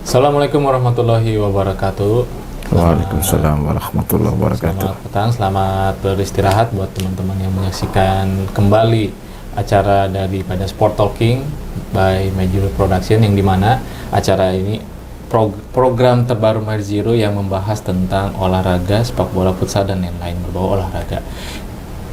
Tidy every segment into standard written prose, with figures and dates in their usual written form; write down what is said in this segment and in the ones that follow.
Assalamualaikum warahmatullahi wabarakatuh. Waalaikumsalam warahmatullahi wabarakatuh. Selamat petang, selamat beristirahat buat teman-teman yang menyaksikan kembali acara daripada Sport Talking by Major Production, yang dimana acara ini program terbaru My Zero yang membahas tentang olahraga, sepak bola, futsal, dan lain-lain berbau olahraga.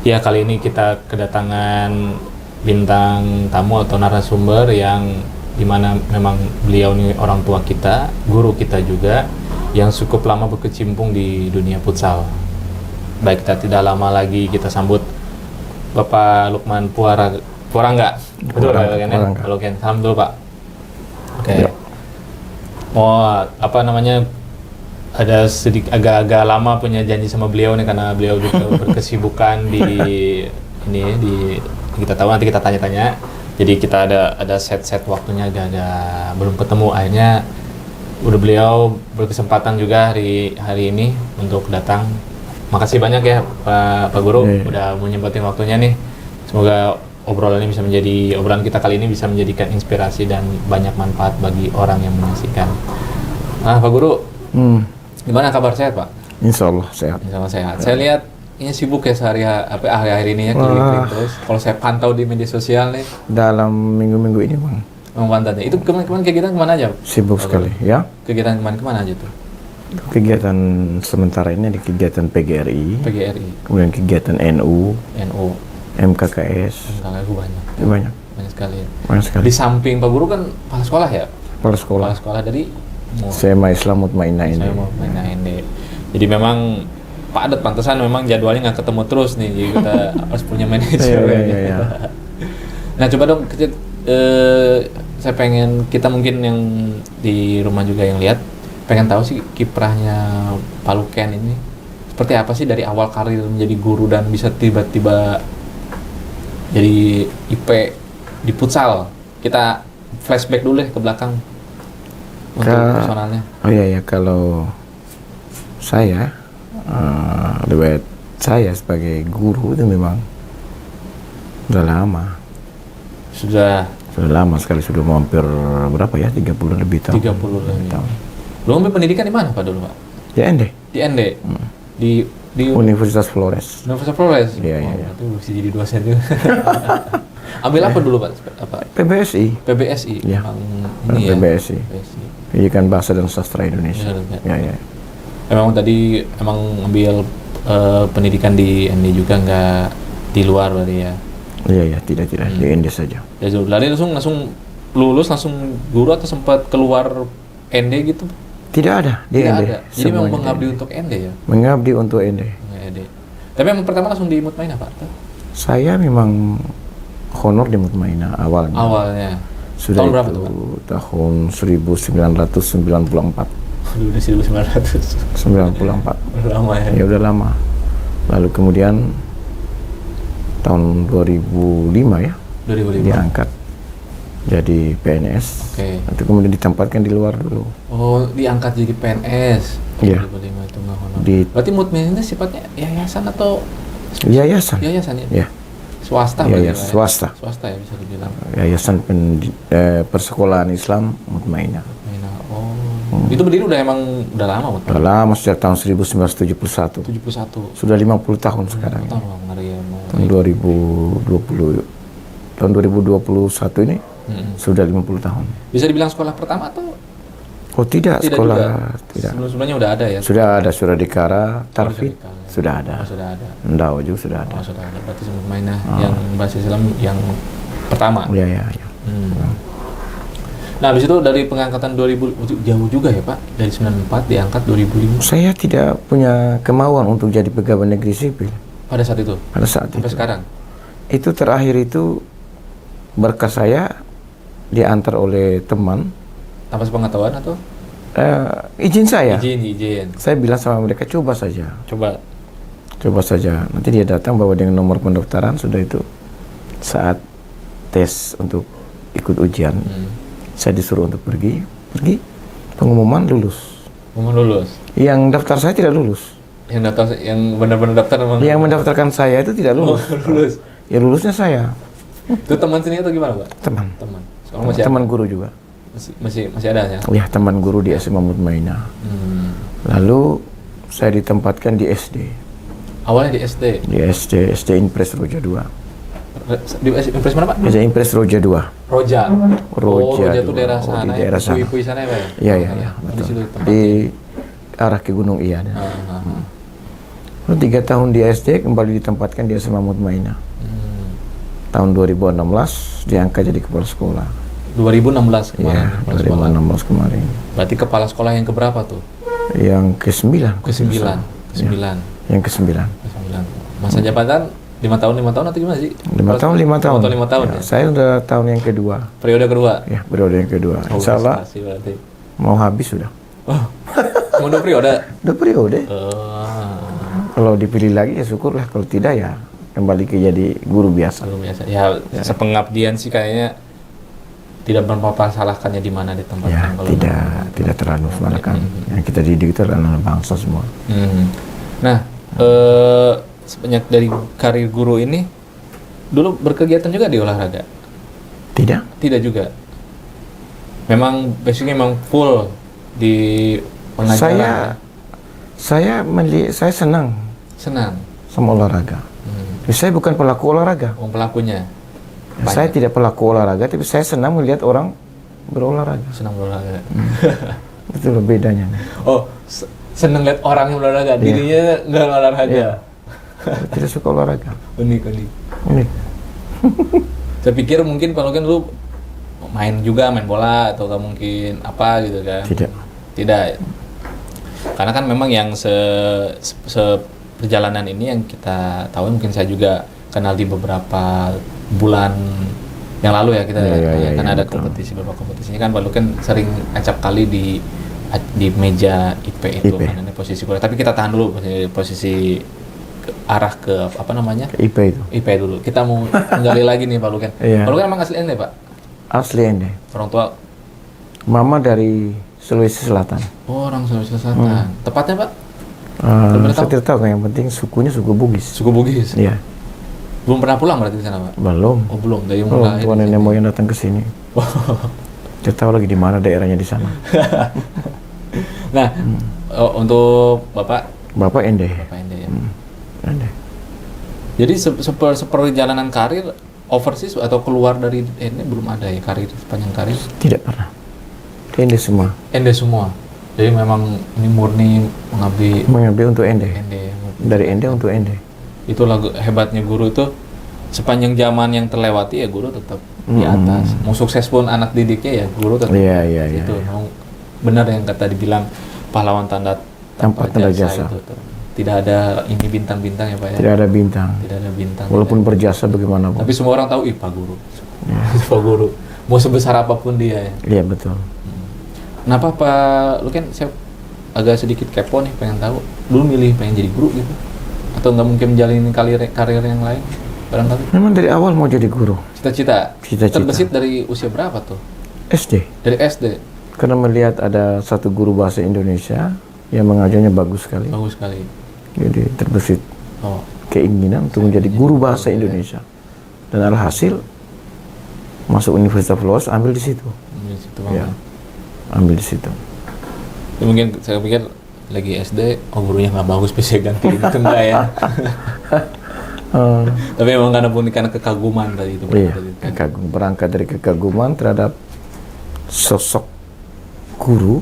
Ya, kali ini kita kedatangan bintang tamu atau narasumber yang dimana memang beliau ini orang tua kita, guru kita juga, yang cukup lama berkecimpung di dunia futsal. Baik, kita tidak lama lagi kita sambut Bapak Lukman Puarangga. Betul Pak Ken? Halo Ken, salam dulu Pak. Oke. Ya. Ada sedikit agak-agak lama punya janji sama beliau nih, karena beliau juga berkesibukan di kita tahu, nanti kita tanya-tanya. Jadi kita ada set waktunya agak belum ketemu, akhirnya udah beliau berkesempatan juga hari ini untuk datang. Makasih banyak ya Pak Guru udah menyempetin waktunya nih. Semoga obrolan kita kali ini bisa menjadikan inspirasi dan banyak manfaat bagi orang yang menyaksikan. Nah Pak Guru, gimana kabar, sehat Pak? Insya Allah sehat. Insya Allah sehat. Saya lihat ini sibuk ya akhir-akhir ini ya, keliling terus. Kalau saya pantau di media sosial nih. Dalam minggu-minggu ini Bang. Memantaunya. Itu kemarin kegiatan kemana aja? Sibuk sekali ya. Kegiatan kemana aja tuh? Kegiatan sementara ini ada kegiatan PGRI. Kemudian kegiatan NU. MKKS. MKKS banyak. Banyak sekali ya. Banyak sekali. Di samping Pak Guru kan kepala sekolah ya? Kepala sekolah dari SMA Islam Mutmainah ini. Jadi memang padat, pantesan memang jadwalnya nggak ketemu terus nih, jadi kita harus punya manajer. Nah coba dong, saya pengen, kita mungkin yang di rumah juga yang lihat, pengen tahu sih kiprahnya Pak Luken ini seperti apa sih dari awal karir menjadi guru dan bisa tiba-tiba jadi IP di futsal. Kita flashback dulu deh ke belakang untuk personalnya. Oh iya, kalau saya riwayat saya sebagai guru itu memang sudah lama. Sudah lama sekali, sudah hampir berapa ya? 30 lebih tahun. 30 lebih tahun. Lu ambil pendidikan di mana Pak dulu Pak? Di ND. Di ND. Di Universitas Flores. Universitas Flores. Iya. Itu mesti jadi dosen juga. Ambil apa dulu Pak? PBSI. Ya. PBSI. Pendidikan Bahasa dan Sastra Indonesia. Ya. Emang tadi ngambil pendidikan di ND juga, nggak di luar berarti ya? Iya, tidak di ND saja. Ya, lari langsung lulus langsung guru atau sempat keluar ND gitu? Tidak ada di ND. Ada. Jadi memang mengabdi untuk ND ya? Mengabdi untuk ND. Tapi yang pertama langsung di Mutmainah Pak? Saya memang honor di Mutmainah awalnya. Sudah tahun berapa tuh Pak? Tahun 1994. Udah 1994. Lama ya? Ya udah lama. Lalu kemudian tahun 2005 ya, 2005 diangkat jadi PNS. Oke. Nanti kemudian ditempatkan di luar dulu. Oh, diangkat jadi PNS. Iya. 2005 itu nggak honor. Berarti Mutmainah sifatnya yayasan atau? Yayasan ya? Iya. Swasta. Swasta ya bisa dibilang. Yayasan Persekolahan Islam Mutmainah. Itu berdiri udah lama Mutmainah? Udah lama, sejak tahun 1971. Sudah 50 tahun sekarang. Tahun 2021 ini sudah 50 tahun. Bisa dibilang sekolah pertama atau? Oh tidak sekolah juga. Tidak. Sebelumnya udah ada ya? Sudah ada Suradikara, Tarfid, sudah ada. Sudah ada. Ndau juga sudah ada. Sudah ada. Berarti Mutmainah yang bahasa Islam yang pertama. Iya. Nah, habis itu dari pengangkatan 2000 jauh juga ya Pak? Dari 94 diangkat 2005. Saya tidak punya kemauan untuk jadi pegawai negeri sipil. Pada saat itu? Sampai sekarang? Itu terakhir itu berkas saya diantar oleh teman. Tanpa sepengetahuan atau? Izin saya. Izin. Saya bilang sama mereka, coba saja. Coba saja. Nanti dia datang bawa dengan nomor pendaftaran, sudah itu saat tes untuk ikut ujian. Saya disuruh untuk pergi, pengumuman lulus. Yang daftar saya tidak lulus. Yang benar-benar daftar memang? Yang mendaftarkan saya itu tidak lulus. Lulus. Ya lulusnya saya. Itu teman sini atau gimana Pak? Teman. Teman guru juga. masih ada ya? Ya, teman guru di SMA Mutmainah. Lalu saya ditempatkan di SD. Awalnya di SD? Di SD Impres Roja 2. Di Impres mana, Pak? SD Impres Roja 2. Roja. Roja Roja itu 2. daerah sana. Di daerah sana. Pui sana ya, Pak? Iya, Di betul. situ Di arah ke Gunung Iya. Lalu 3 tahun di SD kembali ditempatkan di SMA Mutmainah. Tahun 2016 diangkat jadi kepala sekolah. 2016 kemarin. Iya, kepala sekolah. 2016 kemarin. Berarti kepala sekolah yang keberapa tuh? Yang ke-9. Ke-9. Yang ke-9. Masa jabatan 5 tahun atau gimana sih? 5 tahun. 5 tahun ya? Saya udah tahun yang kedua. Periode kedua? Ya, periode yang kedua. Insya Allah berarti. mau habis sudah. Oh, mau 2 periode? 2 periode. Oh. Kalau dipilih lagi ya syukurlah, kalau tidak ya kembali ke jadi guru biasa. Guru biasa. Ya, sepengabdian sih kayaknya tidak mempersalahkannya di mana ditempatkan. Ya, tidak terlalu menyalahkan. Yang kita didik itu adalah anak bangsa semua. Nah, sebanyak dari karir guru ini, dulu berkegiatan juga di olahraga? Tidak. Tidak juga. Memang basicnya memang full di pengajaran. Saya senang sama olahraga. Saya bukan pelaku olahraga. Pelakunya? Saya tidak pelaku olahraga, tapi saya senang melihat orang berolahraga. Senang berolahraga. Itu loh bedanya. Oh, senang lihat orang yang berolahraga, dirinya nggak olahraga. Iya. Tidak suka olahraga. Unik. Saya pikir mungkin kalau kan lu main bola atau nggak mungkin apa gitu kan? Tidak. Karena kan memang yang perjalanan ini yang kita tahu, mungkin saya juga kenal di beberapa bulan yang lalu ya kita karena ada beberapa kompetisi ini kan Pak Lu kan sering acap kali di meja IP itu kan ada posisi kuliah. Tapi kita tahan dulu posisi arah ke apa namanya? IP itu. IP dulu. Kita mau menggali lagi nih Pak Lu kan. Pak Lu kan emang asli Ende, Pak? Asli Ende. Orang tua? Mama dari Sulawesi Selatan. Oh, orang Sulawesi Selatan. Tepatnya, Pak? Saya tidak tahu, yang penting sukunya suku Bugis. Suku Bugis? Iya. Belum pernah pulang berarti di sana, Pak? Belum. Oh, belum. Dari mulai. Tuan nenek moyang datang ke sini. Tidak tahu lagi di mana daerahnya di sana. Nah, untuk Bapak? Bapak Ende. Bapak Ende ya. Ende. Jadi seperjalanan karir overseas atau keluar dari Ende belum ada ya karir sepanjang karir? Tidak pernah. Ende semua. Ende semua. Jadi memang ini murni mengabdi untuk Ende. Ende. Dari Ende untuk Ende. Itulah hebatnya guru itu, sepanjang zaman yang terlewati ya guru tetap di atas. Mau sukses pun anak didiknya ya guru tetap. Iya. Itu benar yang kata dibilang pahlawan tanpa tanda jasa. Itu. Tidak ada ini bintang-bintang ya Pak ya. Tidak ada bintang. Tidak ada bintang. Walaupun berjasa bagaimanapun. Tapi semua orang tahu Pak Guru. Pak Guru. Mau sebesar apapun dia ya. Iya betul. Kenapa Pak? Lu kan saya agak sedikit kepo nih, pengen tahu. Dulu milih pengen jadi guru gitu? Atau nggak mungkin menjalani karir yang lain? Barangkali. Memang dari awal mau jadi guru. Cita-cita. Terbesit dari usia berapa tuh? SD. Dari SD. Karena melihat ada satu guru bahasa Indonesia yang mengajarnya bagus sekali. Bagus sekali. Jadi terbesit keinginan untuk menjadi guru bahasa Indonesia. Dan alhasil masuk Universitas Flores, ambil di situ. Ya, ambil di situ. Ya, mungkin saya pikir lagi SD, gurunya nggak bagus, bisa ganti itu enggak ya. Tapi memang karena kekaguman tadi itu. Iya, kagum, berangkat dari kekaguman terhadap sosok guru,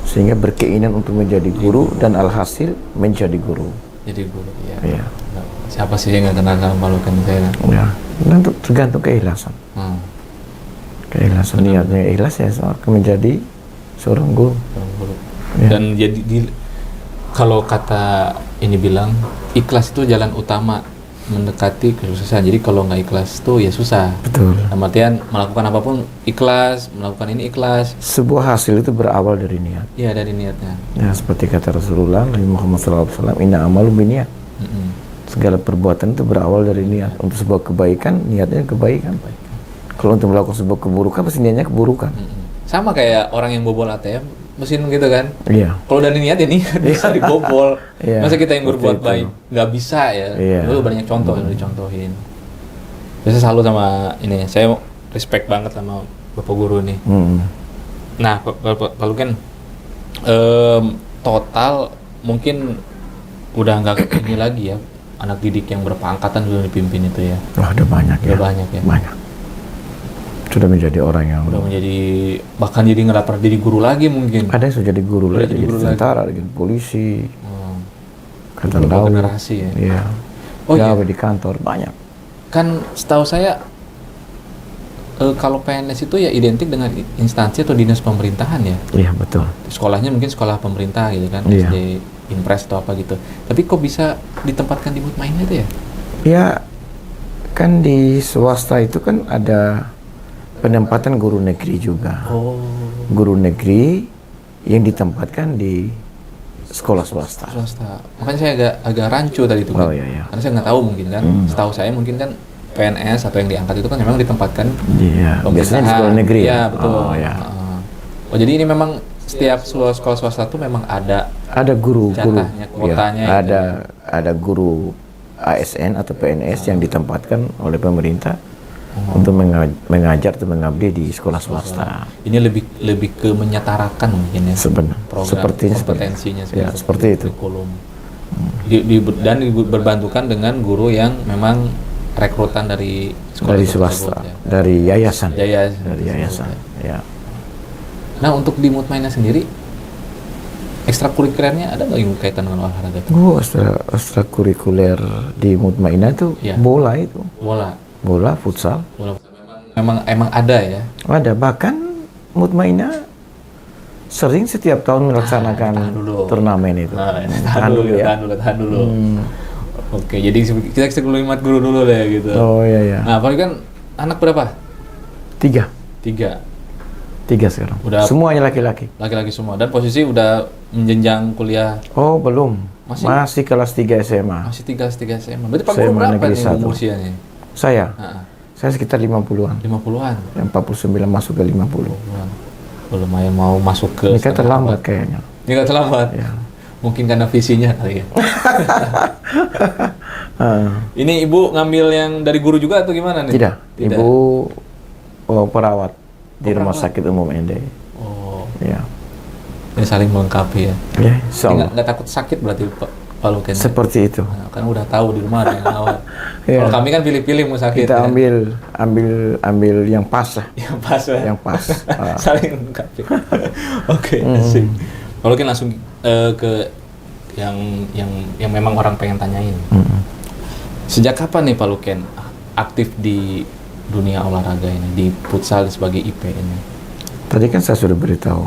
sehingga berkeinginan untuk menjadi guru dan alhasil menjadi guru. Jadi guru, iya. Siapa sih yang nggak kenal sama Lukan saya? Ya, dan tergantung keikhlasan. Keikhlasan, niatnya ikhlas ya, menjadi seorang guru. Ya. Dan jadi kalau kata ini bilang ikhlas itu jalan utama mendekati kesuksesan. Jadi kalau nggak ikhlas tuh ya susah. Betul. Dalam artian melakukan apapun ikhlas, melakukan ini ikhlas. Sebuah hasil itu berawal dari niat. Iya, dari niatnya. Ya, seperti kata Rasulullah Muhammad SAW, inna amalu biniat. Segala perbuatan itu berawal dari niat. Untuk sebuah kebaikan, niatnya kebaikan. Kalau untuk melakukan sebuah keburukan, pasti niatnya keburukan. Sama kayak orang yang bobol ATM mesin gitu kan. Iya. Kalau dari niat ya niat bisa dibobol. Iya. Masa kita yang berbuat baik nggak bisa ya. Iya. Dulu banyak contoh yang dicontohin. Saya selalu sama ini, saya respect banget sama Bapak Guru nih. Nah, Pak Luken, total mungkin udah nggak ini lagi ya, anak didik yang berpangkatan sudah dipimpin itu ya. Wah, ada banyak ya. Udah banyak ya. Banyak. Sudah menjadi orang yang Udah menjadi, bahkan jadi ngerapar jadi guru lagi mungkin. ada yang sudah jadi guru Udah lagi, jadi jadi guru tentara, jadi polisi, angkatan Berubah laut. generasi ya. Iya. Oh iya. Gawe di kantor banyak. Kan setahu saya kalau PNS itu ya identik dengan instansi atau dinas pemerintahan ya. Iya, betul. Sekolahnya mungkin sekolah pemerintah gitu kan, Iya. SD Impres atau apa gitu. Tapi kok bisa ditempatkan di Mutmainah itu ya? Ya, kan di swasta itu kan ada penempatan guru negeri juga. Oh. Guru negeri yang ditempatkan di sekolah swasta. Swasta. Makanya saya agak rancu tadi itu. Oh kan. iya, iya. Karena saya nggak tahu mungkin kan. Setahu saya mungkin kan PNS atau yang diangkat itu kan memang ditempatkan Iya, biasanya di pemerintahan. sekolah negeri. Iya, ya? betul. Oh, ya. Oh, jadi ini memang setiap sekolah swasta itu memang ada Ada guru, jatahnya, kuotanya ya, gitu. ada guru ASN atau PNS yang ditempatkan oleh pemerintah untuk mengajar atau mengabdi di sekolah swasta. Ini lebih ke menyetarakan mungkin ya. Sebenarnya Program sepertinya kompetensinya ya, seperti itu. kurikulum. Dan berbantukan dengan guru yang memang rekrutan dari sekolah Dari itu swasta, tersebut, ya. dari yayasan. Yayasan. Dari yayasan. Ya. Nah, untuk di Mutmainah sendiri ekstrakurikulernya ada nggak yang kaitan dengan olahraga itu? Ekstrakurikuler di Mutmainah itu Ya. bola itu. Bola Futsal. memang ada ya. Ada, bahkan Mutmainah sering setiap tahun melaksanakan tahan dulu. turnamen itu. Tahan dulu. Oke, jadi kita kelimat guru dulu deh gitu. Oh iya ya. Nah, apalagi kan anak berapa? 3 sekarang. Udah- Semuanya laki-laki. Laki-laki semua, dan posisi udah menjenjang kuliah. Oh belum. Masih? Masih kelas 3 SMA. Masih 3 SMA. Berarti Pak SMA Guru berapa Negeri nih 1. umur usianya? Saya Heeh. saya sekitar 50-an. 50-an. 49 masuk ke 50. Lumayan mau masuk ke Ini kan setengah terlambat abad. kayaknya. Ini nggak terlambat. Ya. Mungkin karena visinya kali ya. Ah, Ini ibu ngambil yang dari guru juga atau gimana nih? tidak. Ibu perawat di rumah perawat. sakit umum ND. Oh, Ya. ini saling melengkapi ya. Ya, Jadi insyaallah. nggak takut sakit berarti Pak Luken. Seperti itu. Nah, kan udah tahu di rumah ada yang ngawal. Iya. Kalau kami kan pilih-pilih mau sakit. Kita ya. ambil yang pas lah. Yang pas ya. Yang pas. Ah. Saling melengkapi. Oke, asik. Kalau kan langsung ke yang memang orang pengen tanyain. Sejak kapan nih Pak Luken aktif di dunia olahraga ini, di futsal sebagai IP ini? Tadi kan saya sudah beritahu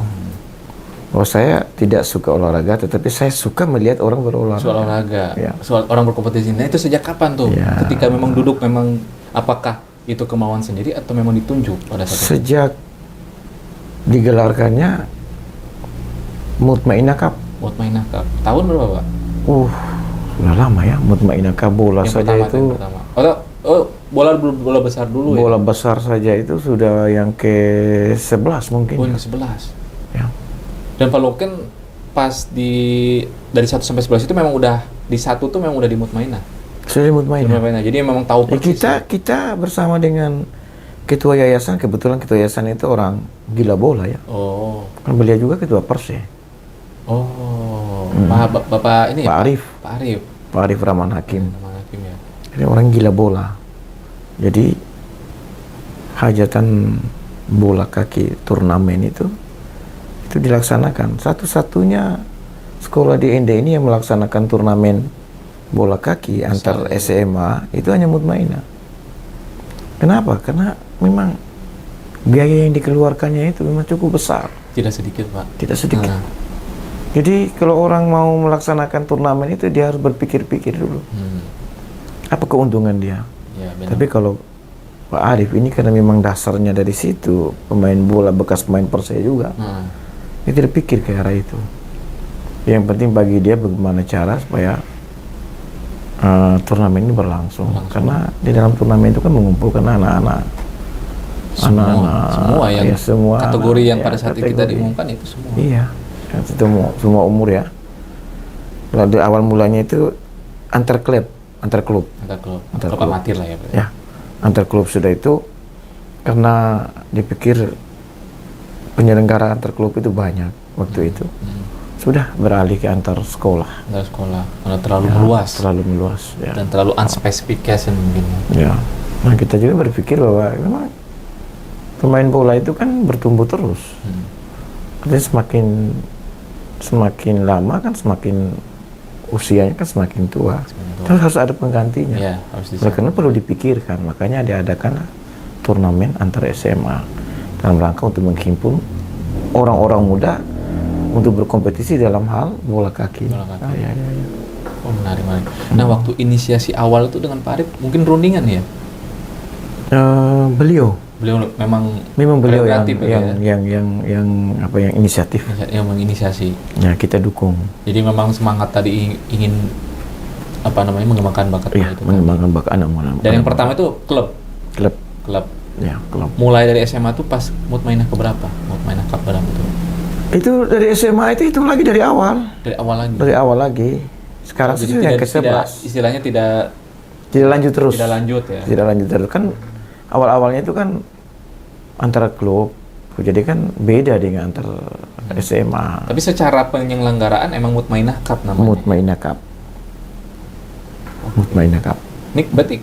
bahwa saya tidak suka olahraga, tetapi saya suka melihat orang berolahraga. Soal olahraga, Ya. soal orang berkompetisi. Nah, itu sejak kapan tuh? Ya. Ketika memang duduk, memang apakah itu kemauan sendiri atau memang ditunjuk pada saat itu? Sejak digelarkannya Mutmainah Cup. Mutmainah Cup. Tahun berapa, Pak? Sudah lama ya Mutmainah Cup bola Yang saja pertama, itu. yang pertama. Bola besar dulu ya? Bola besar saja itu sudah yang ke-11 mungkin. Oh, yang ke-11. Ya. Dan Pak Luken pas dari 1 sampai 11 itu memang udah di 1 tuh memang udah di Mutmainah. Sudah di Mutmainah. Mutmainah. Jadi memang tahu Ya, persis. kita bersama dengan ketua yayasan, kebetulan ketua yayasan itu orang gila bola ya. Oh. Kan beliau juga ketua Perse. Oh. Bapak ini ya? Pak Arif. Pak Arif. Pak Arif Rahman Hakim. Nama hakim ya. Ini orang gila bola. Jadi hajatan bola kaki turnamen itu dilaksanakan. Satu-satunya sekolah di ND ini yang melaksanakan turnamen bola kaki antar SMA itu hanya Mutmainah. Kenapa? Karena memang biaya yang dikeluarkannya itu memang cukup besar. Tidak sedikit, Pak. Tidak sedikit. Nah. Jadi kalau orang mau melaksanakan turnamen itu dia harus berpikir-pikir dulu. Apa keuntungan dia? Ya, benar. Tapi kalau Pak Arif ini karena memang dasarnya dari situ, pemain bola bekas pemain Persija juga, dia tidak pikir ke arah itu. Yang penting bagi dia bagaimana cara supaya turnamen ini berlangsung. Karena di dalam turnamen itu kan mengumpulkan anak-anak, semua yang ya, semua kategori yang ya, pada saat itu kita kategori. diumumkan itu semua. Iya, itu semua umur ya. Lalu awal mulanya itu antar klub. Antar klub amatir lah ya, Pak. Ya, antar klub sudah itu karena dipikir penyelenggara antar klub itu banyak waktu itu. Sudah beralih ke antar sekolah. Antar sekolah, karena terlalu meluas. Terlalu meluas. Ya. Dan terlalu unspecification mungkin. Ya. Nah kita juga berpikir bahwa memang pemain bola itu kan bertumbuh terus. Artinya semakin lama kan semakin usianya kan semakin tua. Terus harus ada penggantinya. Ya, harus Oleh karena perlu dipikirkan, makanya diadakan turnamen antar SMA dalam rangka untuk menghimpun orang-orang muda untuk berkompetisi dalam hal bola kaki. Bola kaki. Ya. Oh, menarik. Nah, waktu inisiasi awal itu dengan Pak Arif mungkin rundingan ya? Beliau memang beliau kreatif yang inisiatif. Yang menginisiasi. Ya, kita dukung. Jadi memang semangat tadi ingin mengembangkan bakat Iya, itu. mengembangkan bakat anak-anak. Dan yang pertama itu klub. Ya, klub. Mulai dari SMA tuh pas Mutmainah keberapa? Mutmainah Cup berapa tuh? Itu dari SMA itu hitung lagi dari awal. Dari awal lagi. Sekarang Jadi sih yang ke-11. Istilahnya tidak lanjut terus. Tidak lanjut ya. Tidak lanjut terus kan awal-awalnya itu kan antara klub. Jadi kan beda dengan antar SMA. Tapi secara penyelenggaraan emang Mutmainah Cup namanya. Mutmainah Cup. Mutmainah Cup. Ini berarti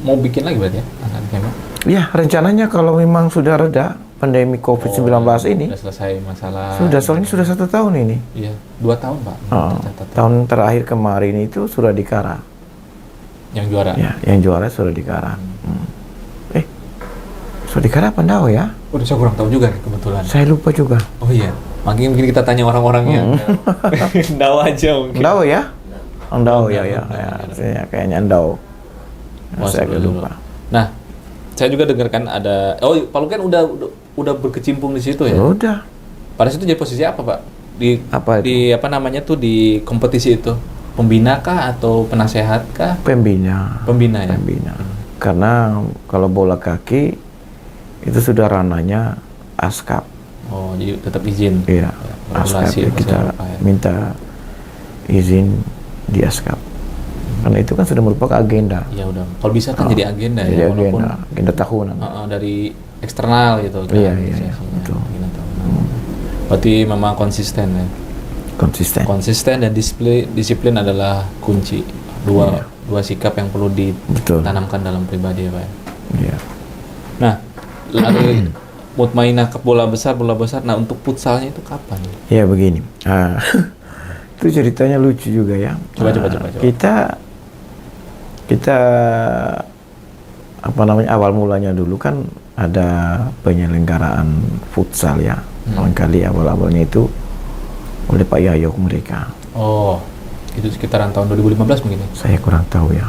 mau bikin lagi berarti ya? Iya, rencananya kalau memang sudah reda pandemi COVID-19 ini. Sudah selesai masalah. Soalnya sudah 1 tahun ini. Iya, 2 tahun Pak. Tahun terakhir kemarin itu Suradikara. Yang juara? Ya, yang juara Suradikara. Suradikara apa Ndau ya? Udah saya kurang tahu juga nih kebetulan. Saya lupa juga. Oh iya, mungkin kita tanya orang-orangnya. Ndau aja mungkin. Ndau ya? Ndau ya. Kayaknya Ndau. Saya lupa. Nah, saya juga dengarkan ada. Oh, Pak Luken udah berkecimpung di situ ya? Udah. Pada situ jadi posisi apa Pak? Di kompetisi itu? Pembina kah atau penasehat kah? Pembina ya. Pembina. Karena kalau bola kaki itu sudah ranahnya ASKAP. Oh, jadi tetap izin. Iya. ASKAP kita minta izin di ASKAP. Karena itu kan sudah merupakan agenda. Ya udah. Kalau bisa kan jadi agenda jadi ya, walaupun agenda tahunan. Dari eksternal gitu. Iya. Betul. Berarti memang konsisten ya. Konsisten dan disiplin adalah kunci. Dua sikap yang perlu ditanamkan dalam pribadi ya Pak. Iya. Nah, lalu Mutmainah ke bola besar. Nah, untuk futsalnya itu kapan? Ya begini. Itu ceritanya lucu juga ya. Coba. Kita awal mulanya dulu kan ada penyelenggaraan futsal ya. Barangkali awal-awalnya itu oleh Pak Yayok mereka. Oh, itu sekitaran tahun 2015 mungkin ya? Saya kurang tahu ya.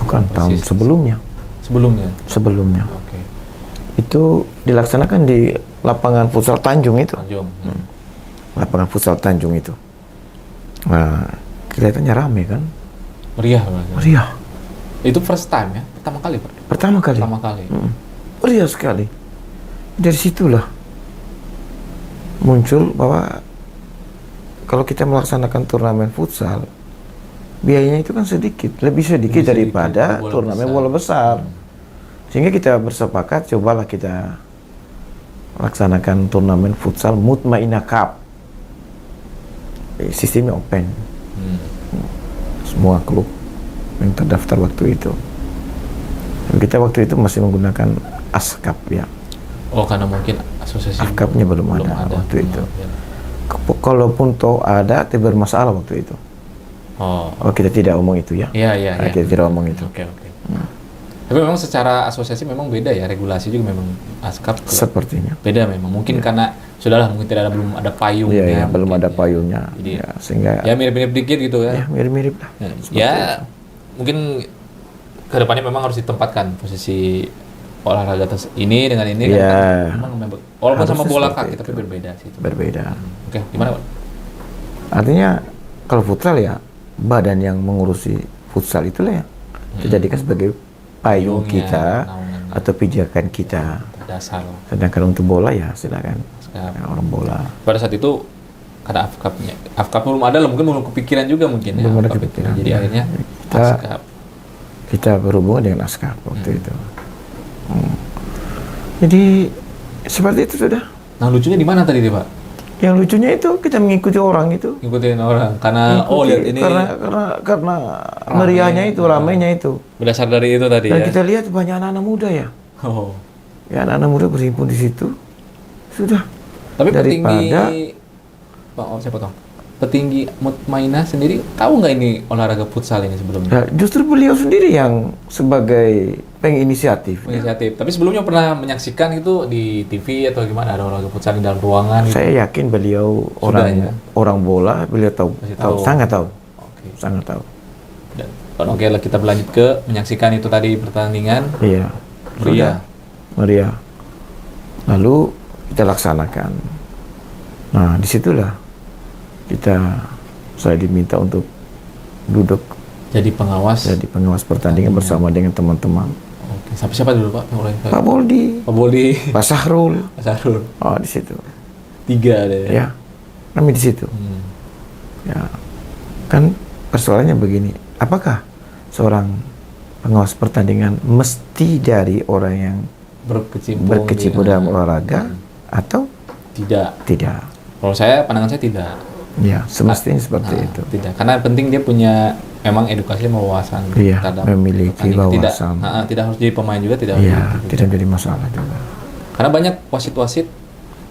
Bukan tahun sebelumnya. Sebelumnya. Oke. Itu dilaksanakan di lapangan futsal Tanjung itu. Lapangan futsal Tanjung itu. Nah, kelihatannya rame kan? Meriah. Itu first time ya? Pertama kali Pak? Pertama kali. Meriah sekali. Dari situlah muncul bahwa kalau kita melaksanakan turnamen futsal, biayanya itu kan lebih sedikit daripada turnamen bola besar. Sehingga kita bersepakat, cobalah kita laksanakan turnamen futsal Mutmainah Cup. Sistemnya open. Semua klub yang terdaftar waktu itu. Dan kita waktu itu masih menggunakan ASKAP ya. Oh, karena mungkin asosiasi ASKAP-nya belum ada waktu itu. Kalaupun toh ada, tidak bermasalah waktu itu. Oh, kita tidak omong itu ya? Iya. Kita tidak omong itu. Oke. Tapi memang secara asosiasi memang beda ya, regulasi juga memang ASKAP. Sepertinya. Beda memang. Mungkin karena sudahlah mungkin belum ada payungnya. Iya, belum ada payungnya. Jadi ya, sehingga ya mirip-mirip dikit gitu ya. Ya, mirip-mirip lah. Ya, mungkin kedepannya memang harus ditempatkan posisi olahraga ini dengan ini ya, kan walaupun sama bola kaki tapi berbeda sih. Berbeda. Oke, gimana Pak? Artinya kalau futsal ya badan yang mengurusi futsal itulah yang dijadikan sebagai payung kita atau pijakan kita. Dasar. Sedangkan untuk bola ya silakan orang bola. Pada saat itu karena AFKAP belum ada lah, mungkin belum kepikiran juga mungkin ya. Belum ada kepikiran. Jadi akhirnya kita berhubungan dengan ASKAP waktu itu. Jadi seperti itu sudah. Nah, lucunya di mana tadi, Pak? Yang lucunya itu kita mengikuti orang itu. Ngikutin orang karena lihat ini Karena meriahnya itu, ramainya itu. berdasar dari itu tadi Dan ya. kita lihat banyak anak-anak muda ya. Oh. Ya anak-anak muda berhimpun di situ. Sudah. Tapi Daripada- petinggi saya potong. Petinggi Mutmainah sendiri tahu nggak ini olahraga futsal ini sebelumnya? Ya, justru beliau sendiri yang sebagai penginisiatif. Inisiatif. Tapi sebelumnya pernah menyaksikan itu di TV atau gimana ada olahraga futsal di dalam ruangan gitu? Saya yakin beliau ya? orang bola, beliau tahu, Masih tahu. sangat tahu, Oke. sangat tahu. Dan oke lah kita berlanjut ke menyaksikan itu tadi pertandingan Iya. meriah. Meriah. Lalu kita laksanakan. Nah, disitulah saya diminta untuk duduk Jadi pengawas. jadi pengawas pertandingan bersama dengan teman-teman. Oke. Siapa dulu Pak? Pak Boldi, Pak Boldi, Pak Sahrul, Mas Arul. oh di situ. 3 deh. Ya, kami di situ. Ya, kan persoalannya begini. Apakah seorang pengawas pertandingan mesti dari orang yang berkecimpung dalam olahraga atau Tidak. tidak? Kalau pandangan saya tidak. Ya, semestinya seperti itu. Tidak, karena penting dia punya memang edukasi sama wawasan Iya, terhadap memiliki pertandingan. wawasan. Tidak harus jadi pemain juga, tidak Iya, harus gitu. tidak jadi masalah juga. Karena banyak wasit-wasit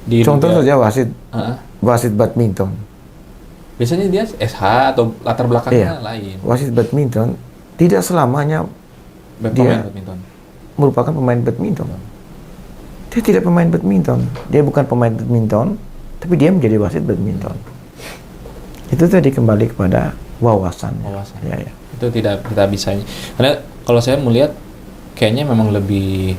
di Contoh liga- saja wasit Ah, wasit badminton. biasanya dia SH atau latar belakangnya Iya. lain. Wasit badminton tidak selamanya Pemain dia- badminton. merupakan pemain badminton. Dia tidak pemain badminton. Dia bukan pemain badminton, tapi dia menjadi wasit badminton. Itu tadi kembali kepada wawasan. Wawasan. Ya, ya. Itu tidak kita bisa. Karena kalau saya melihat kayaknya memang lebih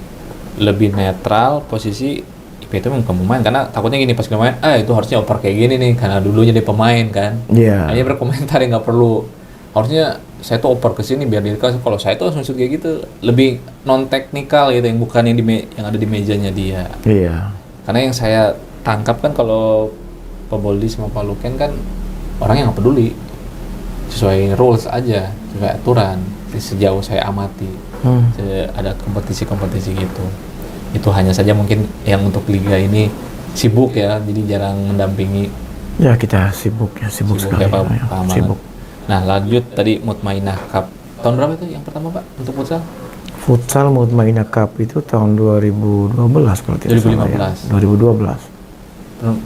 netral posisi IP itu memang pemain, karena takutnya gini pas dia main, itu harusnya oper kayak gini nih karena dulu jadi pemain kan. Iya. Hanya berkomentar yang nggak perlu. Harusnya saya tuh oper ke sini biar dikasih. Kalau saya tuh langsung shoot kayak gitu, lebih non teknikal gitu, yang bukan yang ada di mejanya dia. Iya. Karena yang saya tangkap kan kalau Pak Boldi sama Pak Luken kan orang yang nggak peduli, sesuai rules aja, sesuai aturan. Sejauh saya amati, ada kompetisi-kompetisi gitu. Itu hanya saja mungkin yang untuk liga ini sibuk ya, jadi jarang mendampingi. Ya kita sibuk sekali. ya, Pak Ya, Amanat. sibuk. Nah lanjut tadi Mutmainah Cup tahun berapa itu yang pertama Pak untuk futsal? Futsal Mutmainah Cup itu tahun 2012 kalau tidak salah ya. 2012.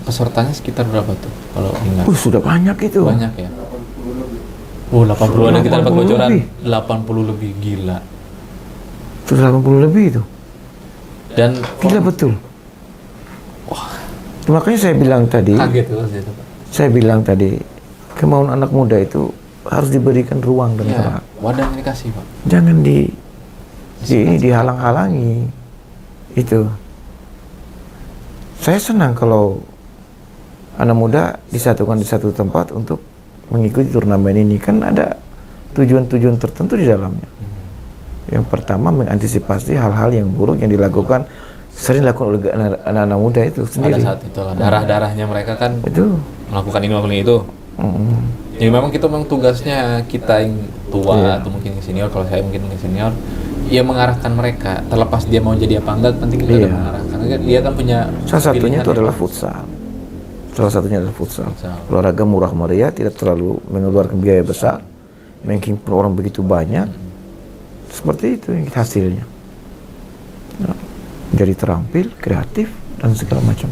Pesertanya sekitar berapa tuh kalau ingat? Sudah banyak itu. Banyak ya. 80-an kita dapat 80 bocoran. lebih. 80 lebih, gila. Sudah 80 lebih itu. Dan Gila betul. Makanya saya bilang tadi, kaget tuh saya, Pak. saya bilang tadi, kemauan anak muda itu harus diberikan ruang dan Ya, gerak. wadah yang dikasih Pak. Jangan dihalang-halangi. Itu. Saya senang kalau anak muda disatukan di satu tempat untuk mengikuti turnamen ini. Kan ada tujuan-tujuan tertentu di dalamnya. Yang pertama mengantisipasi hal-hal yang buruk yang sering dilakukan oleh anak-anak muda itu sendiri. Pada saat itu lah, darah-darahnya mereka kan Itu. melakukan ini itu. Jadi memang tugasnya kita yang tua Iya. atau mungkin yang senior, kalau saya mungkin yang senior, ya mengarahkan mereka. Terlepas dia mau jadi apa enggak, penting kita Iya. udah mengarahkan. Karena dia kan punya Salah satunya pilihan itu ya. adalah futsal. Salah satunya adalah futsal. Futsal. Olahraga murah meriah, tidak terlalu mengeluarkan biaya besar, menghimpun orang begitu banyak. Seperti itu yang hasilnya. Nah, jadi terampil, kreatif, dan segala macam.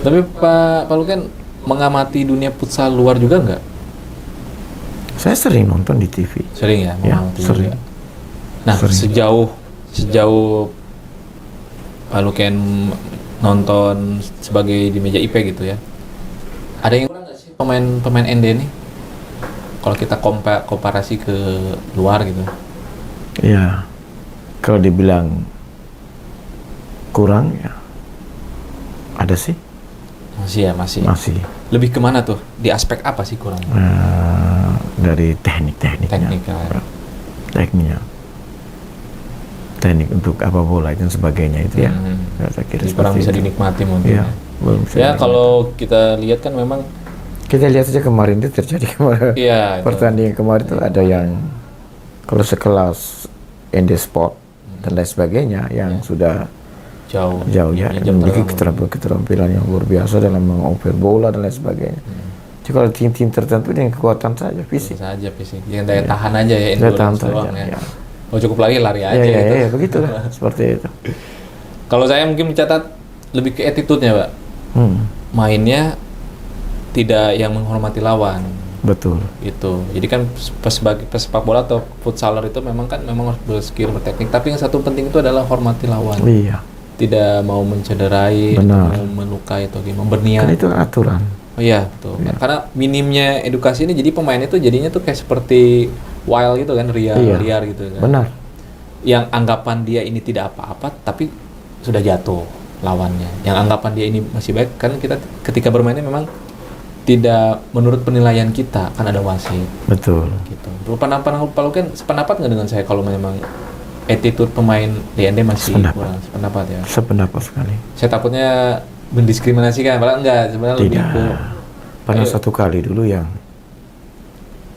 Tapi Pak Luken mengamati dunia futsal luar juga nggak? Saya sering nonton di TV. Sering ya? Ya, mengamati sering. juga. Nah, Sering. sejauh Pak Luken nonton sebagai di meja IP gitu ya, ada yang kurang nggak sih pemain ND nih? Kalau kita komparasi ke luar gitu. Ya, kalau dibilang kurang ya, ada sih, Masih ya, masih. Lebih kemana tuh? Di aspek apa sih kurang? dari tekniknya. Tekniknya. Teknik untuk apa bola dan sebagainya itu ya. Ya, saya kira Jadi kurang seperti bisa itu. dinikmati mungkin. Ya, belum bisa Ya dinikmati. kalau kita lihat kan memang Kita lihat saja kemarin itu terjadi kemarin. iya itu. Pertandingan kemarin itu ada yang kalau sekelas ND Sport dan lain sebagainya yang sudah jauh ya, jam memiliki terbang. keterampilan yang luar biasa dalam mengoper bola dan lain sebagainya. Jadi kalau tim-tim tertentu dengan kekuatan saja fisik, Bisa aja fisik, yang daya tahan aja ya, daya tahan endurance doang saja, ya. ya. Oh cukup lagi lari aja Ya, gitu. ya, begitulah seperti itu. Kalau saya mungkin mencatat lebih ke attitude-nya, Pak. Mainnya tidak yang menghormati lawan. Betul. Gitu. Jadi kan sebagai pesepak bola atau futsaler itu memang harus berskill, berteknik. Tapi yang satu penting itu adalah hormati lawan. Iya. Tidak mau mencederai, Benar. mau melukai atau gimana, berniat. Kan itu kan aturan. Oh iya, betul. Iya. Karena minimnya edukasi ini jadi pemain itu jadinya tuh kayak seperti wild gitu kan, liar gitu kan. Benar. Yang anggapan dia ini tidak apa-apa tapi sudah jatuh lawannya. Yang anggapan dia ini masih baik kan kita ketika bermainnya memang tidak menurut penilaian kita, kan ada wasit. Betul. Gitu. Pak Luken sependapat nggak dengan saya kalau memang attitude pemain DND masih kurang? Sependapat ya. Sependapat sekali. Saya takutnya mendiskriminasikan, padahal enggak, sebenarnya lebih Tidak. ke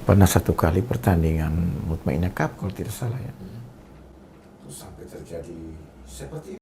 Pernah satu kali pertandingan Mutmainah Cup kalau tidak salah ya. Terus sampai terjadi seperti